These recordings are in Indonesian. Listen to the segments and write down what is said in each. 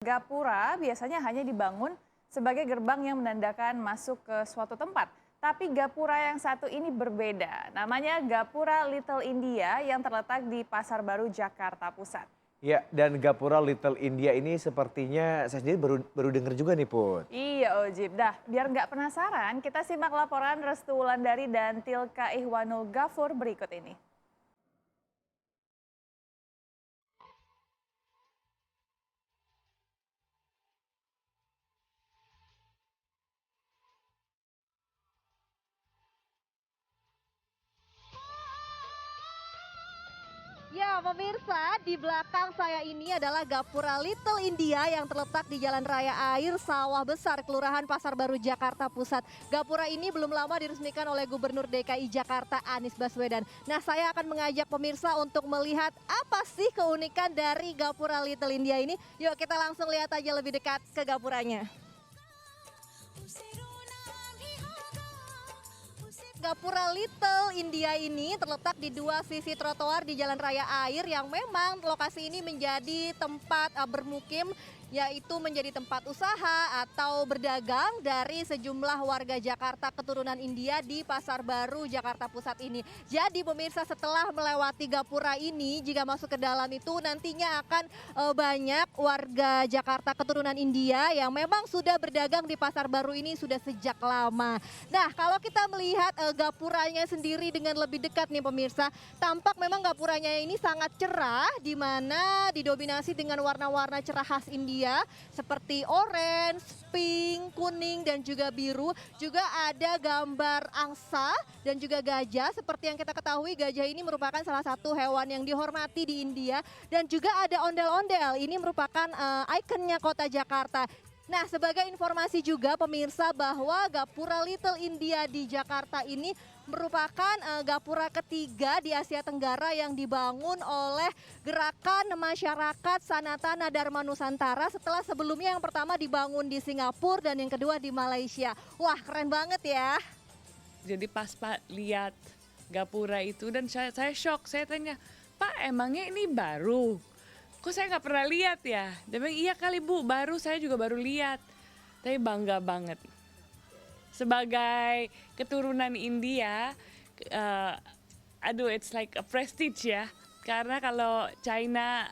Gapura biasanya hanya dibangun sebagai gerbang yang menandakan masuk ke suatu tempat. Tapi gapura yang satu ini berbeda. Namanya Gapura Little India yang terletak di Pasar Baru, Jakarta Pusat. Ya, dan Gapura Little India ini sepertinya saya sendiri baru dengar juga nih, Put. Iya Ojib, dah biar nggak penasaran kita simak laporan Restu Wulandari dan Tilka Ihwanul Ghafur berikut ini. Ya pemirsa, di belakang saya ini adalah Gapura Little India yang terletak di Jalan Raya Air Sawah Besar, Kelurahan Pasar Baru, Jakarta Pusat. Gapura ini belum lama diresmikan oleh Gubernur DKI Jakarta Anies Baswedan. Nah, saya akan mengajak pemirsa untuk melihat apa sih keunikan dari Gapura Little India ini. Yuk kita langsung lihat aja lebih dekat ke gapuranya. Gapura Little India ini terletak di dua sisi trotoar di Jalan Raya Air yang memang lokasi ini menjadi tempat bermukim, yaitu menjadi tempat usaha atau berdagang dari sejumlah warga Jakarta keturunan India di Pasar Baru, Jakarta Pusat ini. Jadi pemirsa, setelah melewati gapura ini, jika masuk ke dalam itu nantinya akan banyak warga Jakarta keturunan India yang memang sudah berdagang di Pasar Baru ini sudah sejak lama. Nah, kalau kita melihat gapuranya sendiri dengan lebih dekat nih pemirsa, tampak memang gapuranya ini sangat cerah, di mana didominasi dengan warna-warna cerah khas India seperti orange, pink, kuning dan juga biru. Juga ada gambar angsa dan juga gajah. Seperti yang kita ketahui, gajah ini merupakan salah satu hewan yang dihormati di India. Dan juga ada ondel-ondel, ini merupakan ikonnya kota Jakarta. Nah, sebagai informasi juga pemirsa bahwa Gapura Little India di Jakarta ini merupakan gapura ketiga di Asia Tenggara yang dibangun oleh Gerakan Masyarakat Sanatana Dharma Nusantara, setelah sebelumnya yang pertama dibangun di Singapura dan yang kedua di Malaysia. Wah, keren banget ya. Jadi pas Pak lihat gapura itu dan saya shock, saya tanya, Pak emangnya ini baru? Kok saya nggak pernah lihat ya? Dia bilang, iya kali Bu, baru, saya juga baru lihat. Tapi bangga banget. Sebagai keturunan India, it's like a prestige ya. Karena kalau China,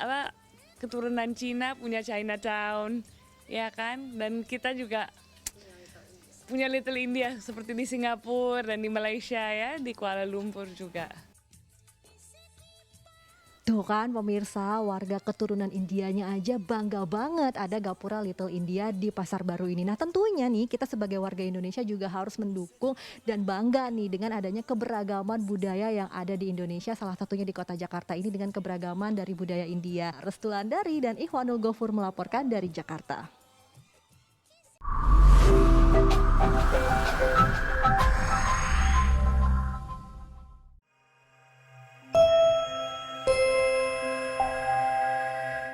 keturunan Cina punya Chinatown, ya kan? Dan kita juga punya Little India seperti di Singapura dan di Malaysia ya, di Kuala Lumpur juga. Tuh kan pemirsa, warga keturunan Indianya aja bangga banget ada Gapura Little India di Pasar Baru ini. Nah tentunya nih kita sebagai warga Indonesia juga harus mendukung dan bangga nih dengan adanya keberagaman budaya yang ada di Indonesia. Salah satunya di kota Jakarta ini dengan keberagaman dari budaya India. Restu Wulandari dan Ihwanul Ghafur melaporkan dari Jakarta.